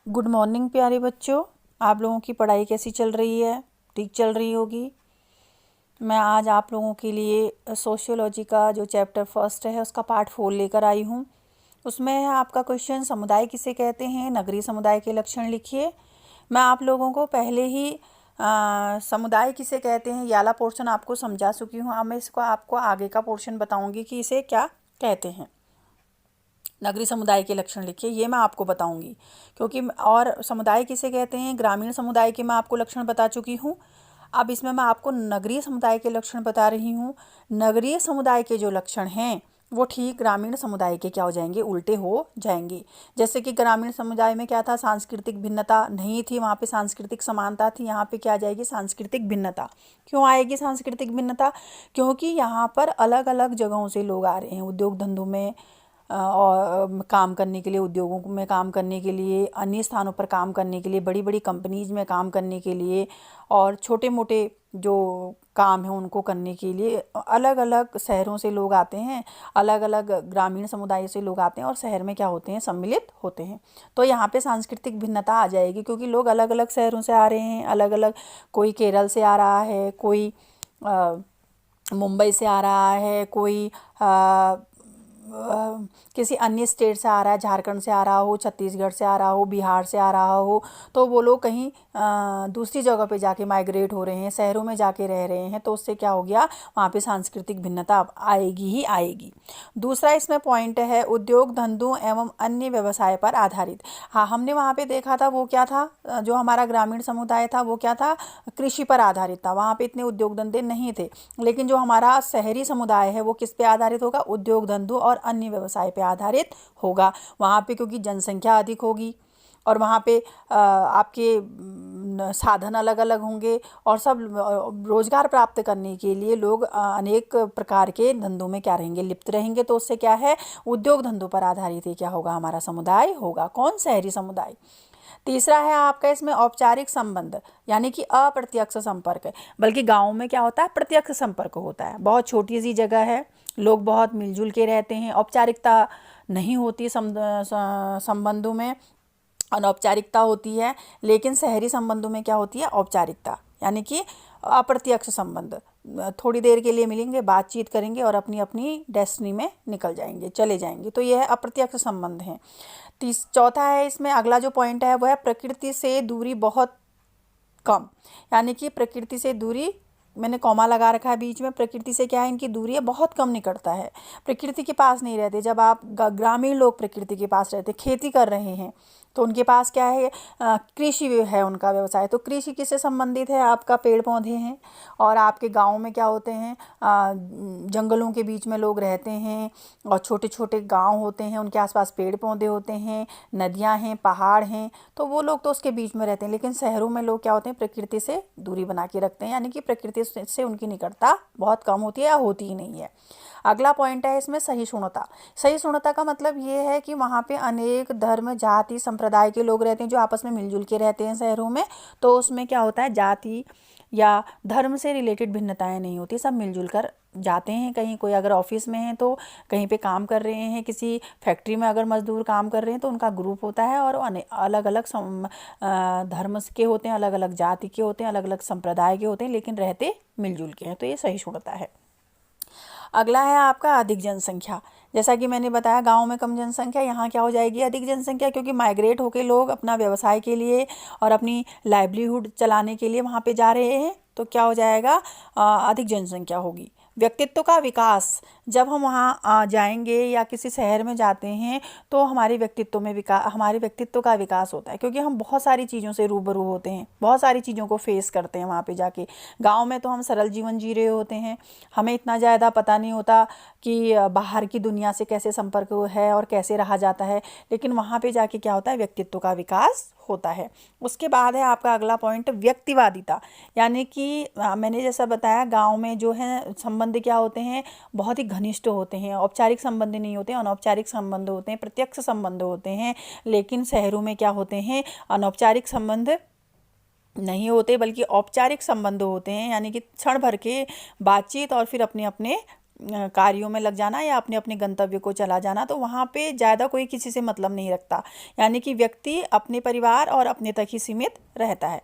Good morning प्यारे बच्चों। आप लोगों की पढ़ाई कैसी चल रही है? ठीक चल रही होगी। मैं आज आप लोगों के लिए सोशियोलॉजी का जो चैप्टर फर्स्ट है उसका पार्ट 4 लेकर आई हूँ। उसमें है आपका क्वेश्चन, समुदाय किसे कहते हैं, नगरीय समुदाय के लक्षण लिखिए। मैं आप लोगों को पहले ही समुदाय किसे कहते हैं ये वाला पोर्शन आपको समझा चुकी हूँ। अब मैं इसको आपको आगे का पोर्शन बताऊँगी कि इसे क्या कहते हैं। नगरीय समुदाय के लक्षण लिखिए, ये मैं आपको बताऊंगी। क्योंकि और समुदाय किसे कहते हैं, ग्रामीण समुदाय के मैं आपको लक्षण बता चुकी हूँ। अब इसमें मैं आपको नगरीय समुदाय के लक्षण बता रही हूँ। नगरीय समुदाय के जो लक्षण हैं वो ठीक ग्रामीण समुदाय के क्या हो जाएंगे, उल्टे हो जाएंगे। जैसे कि ग्रामीण समुदाय में क्या था, सांस्कृतिक भिन्नता नहीं थी, वहाँ पे सांस्कृतिक समानता थी। यहाँ पे क्या आ जाएगी, सांस्कृतिक भिन्नता। क्यों आएगी सांस्कृतिक भिन्नता? क्योंकि यहाँ पर अलग अलग जगहों से लोग आ रहे हैं उद्योग धंधों में और काम करने के लिए, उद्योगों में काम करने के लिए, अन्य स्थानों पर काम करने के लिए, बड़ी बड़ी कंपनीज में काम करने के लिए, और छोटे मोटे जो काम है उनको करने के लिए अलग अलग शहरों से लोग आते हैं। अलग अलग ग्रामीण समुदाय से लोग आते हैं और शहर में क्या होते हैं, सम्मिलित होते हैं। तो यहाँ पे सांस्कृतिक भिन्नता आ जाएगी क्योंकि लोग अलग अलग शहरों से आ रहे हैं। अलग अलग, कोई केरल से आ रहा है, कोई मुंबई से आ रहा है, कोई किसी अन्य स्टेट से आ रहा है, झारखंड से आ रहा हो, छत्तीसगढ़ से आ रहा हो, बिहार से आ रहा हो। तो वो लोग कहीं दूसरी जगह पे जाके माइग्रेट हो रहे हैं, शहरों में जाके रह रहे हैं। तो उससे क्या हो गया, वहाँ पे सांस्कृतिक भिन्नता आएगी ही आएगी। दूसरा इसमें पॉइंट है उद्योग धंधों एवं अन्य व्यवसाय पर आधारित। हाँ, हमने वहाँ पे देखा था वो क्या था, जो हमारा ग्रामीण समुदाय था वो क्या था, कृषि पर आधारित था। वहाँ पे इतने उद्योग धंधे नहीं थे। लेकिन जो हमारा शहरी समुदाय है वो किस पे आधारित होगा, उद्योग धंधों और अन्य व्यवसाय पे आधारित होगा। वहाँ पे क्योंकि जनसंख्या अधिक होगी और वहाँ पे आपके साधन अलग अलग होंगे और सब रोजगार प्राप्त करने के लिए लोग अनेक प्रकार के धंधों में क्या रहेंगे, लिप्त रहेंगे। तो उससे क्या है, उद्योग धंधों पर आधारित ही क्या होगा, हमारा समुदाय होगा। कौन, शहरी समुदाय। तीसरा है आपका इसमें औपचारिक संबंध, यानी कि अप्रत्यक्ष संपर्क। बल्कि गाँव में क्या होता है, प्रत्यक्ष संपर्क होता है। बहुत छोटी सी जगह है, लोग बहुत मिलजुल के रहते हैं, औपचारिकता नहीं होती संबंधों में, अनौपचारिकता होती है। लेकिन शहरी संबंधों में क्या होती है, औपचारिकता, यानी कि अप्रत्यक्ष संबंध। थोड़ी देर के लिए मिलेंगे, बातचीत करेंगे और अपनी अपनी डेस्टिनी में निकल जाएंगे, चले जाएंगे। तो यह है अप्रत्यक्ष संबंध है। चौथा है इसमें अगला जो पॉइंट है वह है प्रकृति से दूरी बहुत कम, यानी कि प्रकृति से दूरी, मैंने कॉमा लगा रखा है बीच में, प्रकृति से क्या है, इनकी दूरी है बहुत कम निकटता है। प्रकृति के पास नहीं रहते। जब आप ग्रामीण लोग प्रकृति के पास रहते, खेती कर रहे हैं, तो उनके पास क्या है, कृषि है उनका व्यवसाय। तो कृषि किससे संबंधित है, आपका पेड़ पौधे हैं। और आपके गांव में क्या होते हैं, जंगलों के बीच में लोग रहते हैं और छोटे छोटे गांव होते हैं, उनके आसपास पेड़ पौधे होते हैं, नदियां हैं, पहाड़ हैं। तो वो लोग तो उसके बीच में रहते हैं। लेकिन शहरों में लोग क्या होते हैं, प्रकृति से दूरी बना के रखते हैं, यानी कि प्रकृति से उनकी निकटता बहुत कम होती है या होती ही नहीं है। अगला पॉइंट है इसमें सहिष्णुता। सहिष्णुता का मतलब ये है कि वहाँ पे अनेक धर्म, जाति, संप्रदाय के लोग रहते हैं जो आपस में मिलजुल के रहते हैं शहरों में। तो उसमें क्या होता है, जाति या धर्म से रिलेटेड भिन्नताएं नहीं होती, सब मिलजुल कर जाते हैं। कहीं कोई अगर ऑफिस में है तो कहीं पे काम कर रहे हैं, किसी फैक्ट्री में अगर मजदूर काम कर रहे हैं तो उनका ग्रुप होता है और अलग अलग धर्म के होते हैं, अलग अलग जाति के होते हैं, अलग अलग संप्रदाय के होते हैं, लेकिन रहते मिलजुल के हैं। तो ये सहिष्णुता है। अगला है आपका अधिक जनसंख्या। जैसा कि मैंने बताया गांव में कम जनसंख्या, यहाँ क्या हो जाएगी, अधिक जनसंख्या। क्योंकि माइग्रेट होके लोग अपना व्यवसाय के लिए और अपनी लाइवलीहुड चलाने के लिए वहाँ पे जा रहे हैं। तो क्या हो जाएगा, अधिक जनसंख्या होगी। व्यक्तित्व का विकास, जब हम वहाँ जाएंगे या किसी शहर में जाते हैं तो हमारे व्यक्तित्व का विकास होता है। क्योंकि हम बहुत सारी चीज़ों से रूबरू होते हैं, बहुत सारी चीज़ों को फेस करते हैं वहाँ पे जाके। गांव में तो हम सरल जीवन जी रहे होते हैं, हमें इतना ज़्यादा पता नहीं होता कि बाहर की दुनिया से कैसे संपर्क है और कैसे रहा जाता है। लेकिन वहाँ पे जाके क्या होता है, व्यक्तित्व का विकास होता है। उसके बाद है आपका अगला पॉइंट व्यक्तिवादिता, यानी कि मैंने जैसा बताया गांव में जो है संबंध क्या होते हैं, बहुत ही घनिष्ठ होते हैं। औपचारिक संबंध नहीं होते, अनौपचारिक संबंध होते हैं, प्रत्यक्ष संबंध होते हैं। लेकिन शहरों में क्या होते हैं, अनौपचारिक संबंध नहीं होते बल्कि औपचारिक संबंध होते हैं, यानी कि क्षण भर के बातचीत और फिर अपने अपने कार्यों में लग जाना या अपने अपने गंतव्य को चला जाना, तो वहाँ पे ज़्यादा कोई किसी से मतलब नहीं रखता, यानी कि व्यक्ति अपने परिवार और अपने तक ही सीमित रहता है।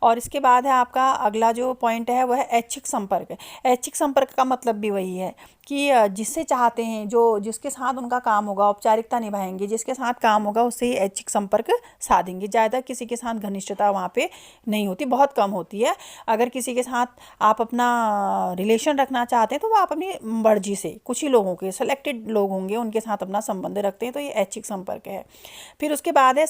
और इसके बाद है आपका अगला जो पॉइंट है वह है ऐच्छिक संपर्क। ऐच्छिक संपर्क का मतलब भी वही है कि जिससे चाहते हैं, जो जिसके साथ उनका काम होगा, औपचारिकता निभाएंगे, जिसके साथ काम होगा उससे ही ऐच्छिक संपर्क साधेंगे। ज़्यादा किसी के साथ घनिष्ठता वहाँ पे नहीं होती, बहुत कम होती है। अगर किसी के साथ आप अपना रिलेशन रखना चाहते हैं तो वो आप अपनी मर्जी से, कुछ ही लोगों के सेलेक्टेड लोग होंगे उनके साथ अपना संबंध रखते हैं, तो ये ऐच्छिक संपर्क है। फिर उसके बाद है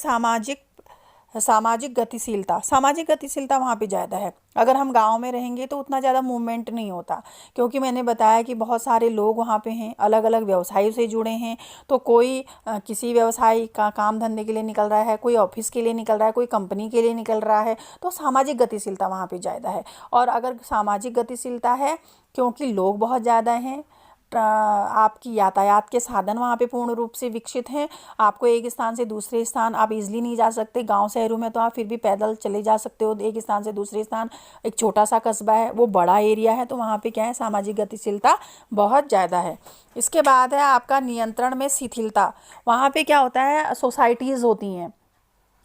सामाजिक गतिशीलता। सामाजिक गतिशीलता वहाँ पे ज़्यादा है। अगर हम गांव में रहेंगे तो उतना ज़्यादा मूवमेंट नहीं होता, क्योंकि मैंने बताया कि बहुत सारे लोग वहाँ पे हैं, अलग अलग व्यवसायों से जुड़े हैं। तो कोई किसी व्यवसाय का काम धंधे के लिए निकल रहा है, कोई ऑफिस के लिए निकल रहा है, कोई कंपनी के लिए निकल रहा है, तो सामाजिक गतिशीलता वहाँ पे ज़्यादा है। और अगर सामाजिक गतिशीलता है क्योंकि लोग बहुत ज़्यादा हैं, आपकी यातायात के साधन वहाँ पे पूर्ण रूप से विकसित हैं। आपको एक स्थान से दूसरे स्थान आप इजीली नहीं जा सकते। गांव शहरों में तो आप फिर भी पैदल चले जा सकते हो एक स्थान से दूसरे स्थान। एक छोटा सा कस्बा है, वो बड़ा एरिया है, तो वहाँ पे क्या है, सामाजिक गतिशीलता बहुत ज़्यादा है। इसके बाद है आपका नियंत्रण में शिथिलता। वहाँ पे क्या होता है, सोसाइटीज़ होती हैं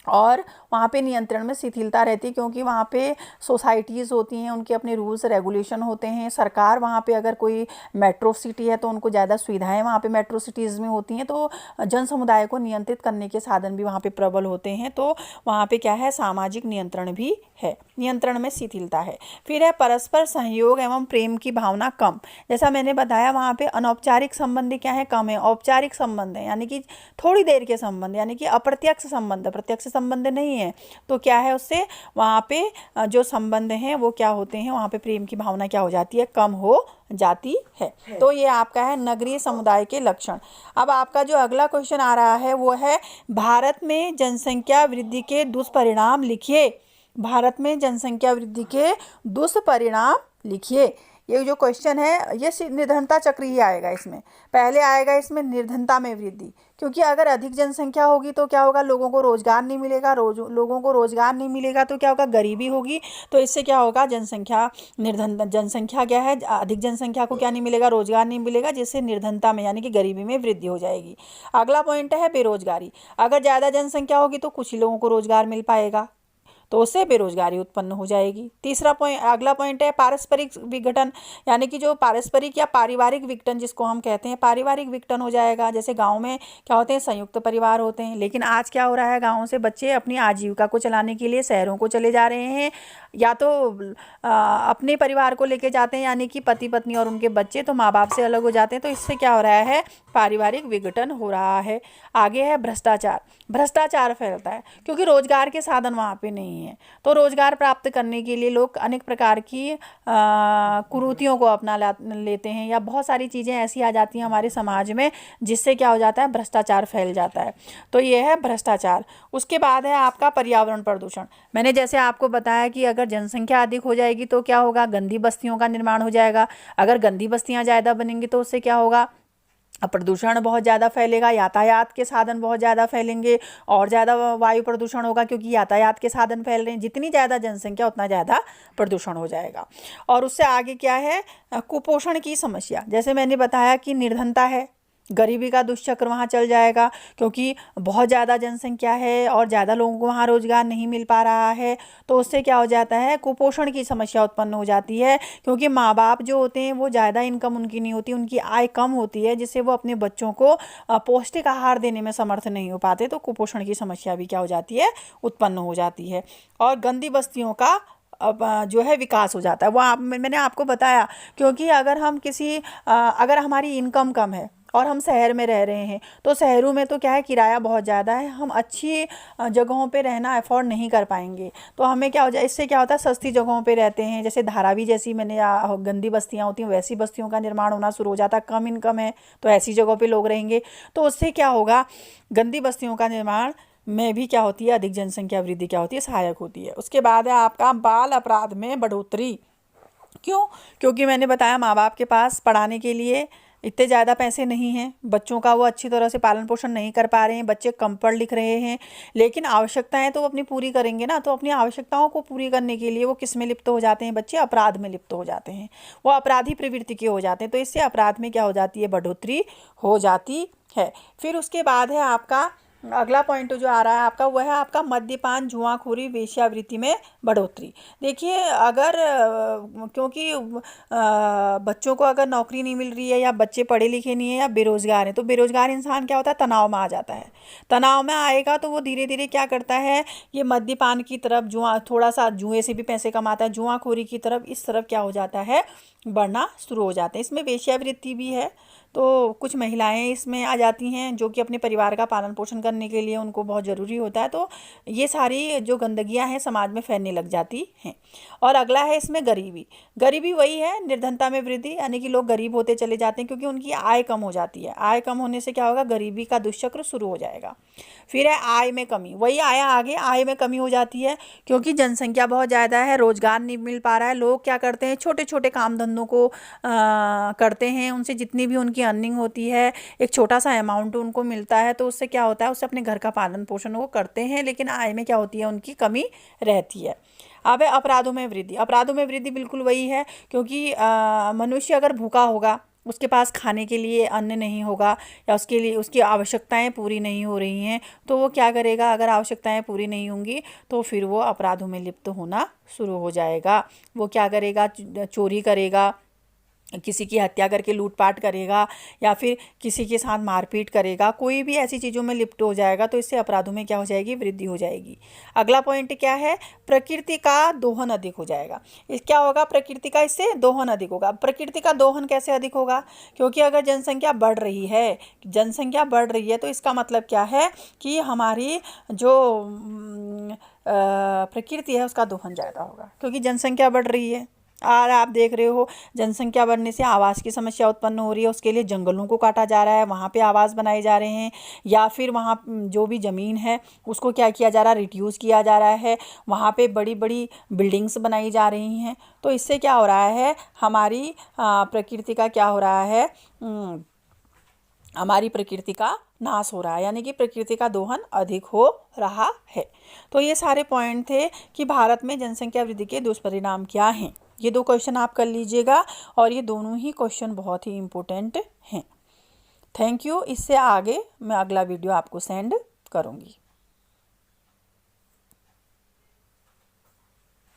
और वहाँ पे नियंत्रण में शिथिलता रहती है, क्योंकि वहाँ पे सोसाइटीज़ होती हैं, उनके अपने रूल्स रेगुलेशन होते हैं। सरकार वहाँ पे अगर कोई मेट्रो सिटी है तो उनको ज़्यादा सुविधाएं वहाँ पे मेट्रो सिटीज़ में होती हैं, तो जन समुदाय को नियंत्रित करने के साधन भी वहाँ पे प्रबल होते हैं। तो वहाँ पे क्या है, सामाजिक नियंत्रण भी है, नियंत्रण में शिथिलता है। फिर है परस्पर सहयोग एवं प्रेम की भावना कम। जैसा मैंने बताया, वहाँ पे अनौपचारिक संबंध क्या है, कम है। औपचारिक संबंध है यानी कि थोड़ी देर के संबंध, यानी कि अप्रत्यक्ष संबंध, प्रत्यक्ष संबंध नहीं है। तो क्या है, उससे वहाँ पे जो संबंध हैं वो क्या होते हैं, वहाँ पे प्रेम की भावना क्या हो जाती है, कम हो जाती है। तो ये आपका है नगरीय समुदाय के लक्षण। अब आपका जो अगला क्वेश्चन आ रहा है वो है भारत में जनसंख्या वृद्धि के दुष्परिणाम लिखिए। भारत में जनसंख्या वृद्धि के दुष्परिणाम लिखिए। ये जो क्वेश्चन है ये निर्धनता चक्र ही आएगा। इसमें पहले आएगा इसमें निर्धनता में वृद्धि, क्योंकि अगर अधिक जनसंख्या होगी तो क्या होगा, लोगों को रोजगार नहीं मिलेगा। लोगों को रोजगार नहीं मिलेगा तो क्या होगा, गरीबी होगी। तो इससे क्या होगा, जनसंख्या क्या है, अधिक जनसंख्या को क्या नहीं मिलेगा, रोजगार नहीं मिलेगा, जिससे निर्धनता में यानी कि गरीबी में वृद्धि हो जाएगी। अगला पॉइंट है बेरोजगारी। अगर ज़्यादा जनसंख्या होगी तो कुछ ही लोगों को रोजगार मिल पाएगा, तो उससे बेरोजगारी उत्पन्न हो जाएगी। तीसरा पॉइंट, अगला पॉइंट है पारस्परिक विघटन, यानी कि जो पारस्परिक या पारिवारिक विघटन जिसको हम कहते हैं, पारिवारिक विघटन हो जाएगा। जैसे गांव में क्या होते हैं, संयुक्त परिवार होते हैं, लेकिन आज क्या हो रहा है, गाँव से बच्चे अपनी आजीविका को चलाने के लिए शहरों को चले जा रहे हैं, या तो अपने परिवार को लेके जाते हैं, यानी कि पति पत्नी और उनके बच्चे, तो माँ बाप से अलग हो जाते हैं। तो इससे क्या हो रहा है, पारिवारिक विघटन हो रहा है। आगे है भ्रष्टाचार। भ्रष्टाचार फैलता है क्योंकि रोजगार के साधन वहाँ पे नहीं है। तो रोजगार प्राप्त करने के लिए लोग अनेक प्रकार की कुरीतियों को अपना लेते हैं, या बहुत सारी चीज़ें ऐसी आ जाती हैं हमारे समाज में जिससे क्या हो जाता है, भ्रष्टाचार फैल जाता है। तो ये है भ्रष्टाचार। उसके बाद है आपका पर्यावरण प्रदूषण। मैंने जैसे आपको बताया कि अगर जनसंख्या अधिक हो जाएगी तो क्या होगा, गंदी बस्तियों का निर्माण हो जाएगा। अगर गंदी बस्तियां ज़्यादा बनेंगी तो उससे क्या होगा, प्रदूषण बहुत ज़्यादा फैलेगा, यातायात के साधन बहुत ज़्यादा फैलेंगे और ज़्यादा वायु प्रदूषण होगा, क्योंकि यातायात के साधन फैल रहे हैं। जितनी ज़्यादा जनसंख्या उतना ज़्यादा प्रदूषण हो जाएगा। और उससे आगे क्या है, कुपोषण की समस्या। जैसे मैंने बताया कि निर्धनता है, गरीबी का दुष्चक्र वहाँ चल जाएगा, क्योंकि बहुत ज़्यादा जनसंख्या है और ज़्यादा लोगों को वहाँ रोजगार नहीं मिल पा रहा है। तो उससे क्या हो जाता है, कुपोषण की समस्या उत्पन्न हो जाती है, क्योंकि माँ बाप जो होते हैं वो ज़्यादा इनकम उनकी नहीं होती, उनकी आय कम होती है, जिससे वो अपने बच्चों को पौष्टिक आहार देने में समर्थ नहीं हो पाते। तो कुपोषण की समस्या भी क्या हो जाती है, उत्पन्न हो जाती है। और गंदी बस्तियों का अब जो है विकास हो जाता है। वो मैंने आपको बताया, क्योंकि अगर अगर हमारी इनकम कम है और हम शहर में रह रहे हैं, तो शहरों में तो क्या है, किराया बहुत ज़्यादा है, हम अच्छी जगहों पे रहना अफोर्ड नहीं कर पाएंगे। तो हमें क्या हो जाए, इससे क्या होता है, सस्ती जगहों पे रहते हैं, जैसे धारावी जैसी गंदी बस्तियां होती हैं, वैसी बस्तियों का निर्माण होना शुरू हो जाता है। कम इनकम है तो ऐसी जगहों पर लोग रहेंगे, तो उससे क्या होगा, गंदी बस्तियों का निर्माण में भी क्या होती है, अधिक जनसंख्या वृद्धि क्या होती है, सहायक होती है। उसके बाद है आपका बाल अपराध में बढ़ोतरी। क्यों, क्योंकि मैंने बताया माँ बाप के पास पढ़ाने के लिए इतने ज़्यादा पैसे नहीं हैं, बच्चों का वो अच्छी तरह से पालन पोषण नहीं कर पा रहे हैं, बच्चे कम पढ़ लिख रहे हैं, लेकिन आवश्यकताएं तो वो अपनी पूरी करेंगे ना। तो अपनी आवश्यकताओं को पूरी करने के लिए वो किस में लिप्त हो जाते हैं बच्चे? अपराध में लिप्त हो जाते हैं, वो अपराधी प्रवृत्ति के हो जाते हैं। तो इससे अपराध में क्या हो जाती है? बढ़ोतरी हो जाती है। फिर उसके बाद है आपका अगला पॉइंट जो आ रहा है आपका, वह है आपका मद्यपान, जुआखोरी, वेश्यावृत्ति में बढ़ोतरी। देखिए अगर क्योंकि बच्चों को अगर नौकरी नहीं मिल रही है, या बच्चे पढ़े लिखे नहीं है, या बेरोजगार हैं, तो बेरोजगार इंसान क्या होता है? तनाव में आ जाता है। तनाव में आएगा तो वो धीरे धीरे क्या करता है? ये मद्यपान की तरफ, जुआ, थोड़ा सा जुए से भी पैसे कमाता है, जुआखोरी की तरफ, इस तरफ क्या हो जाता है? बढ़ना शुरू हो जाते हैं। इसमें वेश्यावृत्ति भी है, तो कुछ महिलाएं इसमें आ जाती हैं जो कि अपने परिवार का पालन पोषण करने के लिए उनको बहुत ज़रूरी होता है। तो ये सारी जो गंदगियां हैं समाज में फैलने लग जाती हैं। और अगला है इसमें गरीबी। गरीबी वही है, निर्धनता में वृद्धि, यानी कि लोग गरीब होते चले जाते हैं क्योंकि उनकी आय कम हो जाती है। आय कम होने से क्या होगा? गरीबी का दुष्चक्र शुरू हो जाएगा। फिर है आय में कमी, वही आया आगे, आय में कमी हो जाती है क्योंकि जनसंख्या बहुत ज़्यादा है, रोजगार नहीं मिल पा रहा है। लोग क्या करते हैं? छोटे छोटे काम धंधों को करते हैं, उनसे जितनी भी उनकी अर्निंग होती है, एक छोटा सा अमाउंट उनको मिलता है, तो उससे क्या होता है? उससे अपने घर का पालन पोषण वो करते हैं, लेकिन आय में क्या होती है? उनकी कमी रहती है। अब है अपराधों में वृद्धि। अपराधों में वृद्धि बिल्कुल वही है, क्योंकि मनुष्य अगर भूखा होगा, उसके पास खाने के लिए अन्न नहीं होगा, या उसके लिए उसकी आवश्यकताएं पूरी नहीं हो रही हैं, तो वो क्या करेगा? अगर आवश्यकताएं पूरी नहीं होंगी तो फिर वो अपराधों में लिप्त होना शुरू हो जाएगा। वो क्या करेगा? चोरी करेगा, किसी की हत्या करके लूटपाट करेगा, या फिर किसी के साथ मारपीट करेगा, कोई भी ऐसी चीज़ों में लिप्त हो जाएगा। तो इससे अपराधों में क्या हो जाएगी? वृद्धि हो जाएगी। अगला पॉइंट क्या है? प्रकृति का दोहन अधिक हो जाएगा। इस क्या होगा? प्रकृति का इससे दोहन अधिक होगा। प्रकृति का दोहन कैसे अधिक होगा? क्योंकि अगर जनसंख्या बढ़ रही है, जनसंख्या बढ़ रही है, तो इसका मतलब क्या है कि हमारी जो प्रकृति है उसका दोहन ज़्यादा होगा, क्योंकि जनसंख्या बढ़ रही है। और आप देख रहे हो जनसंख्या बढ़ने से आवास की समस्या उत्पन्न हो रही है, उसके लिए जंगलों को काटा जा रहा है, वहाँ पे आवास बनाए जा रहे हैं, या फिर वहाँ जो भी ज़मीन है उसको क्या किया जा रहा है? रिड्यूस किया जा रहा है, वहाँ पे बड़ी बड़ी बिल्डिंग्स बनाई जा रही हैं। तो इससे क्या हो रहा है? हमारी प्रकृति का क्या हो रहा है? हमारी प्रकृति का नाश हो रहा है, यानी कि प्रकृति का दोहन अधिक हो रहा है। तो ये सारे पॉइंट थे कि भारत में जनसंख्या वृद्धि के दुष्परिणाम क्या हैं। ये 2 क्वेश्चन आप कर लीजिएगा, और ये दोनों ही क्वेश्चन बहुत ही इम्पोर्टेंट हैं। Thank you. इससे आगे मैं अगला वीडियो आपको सेंड करूँगी।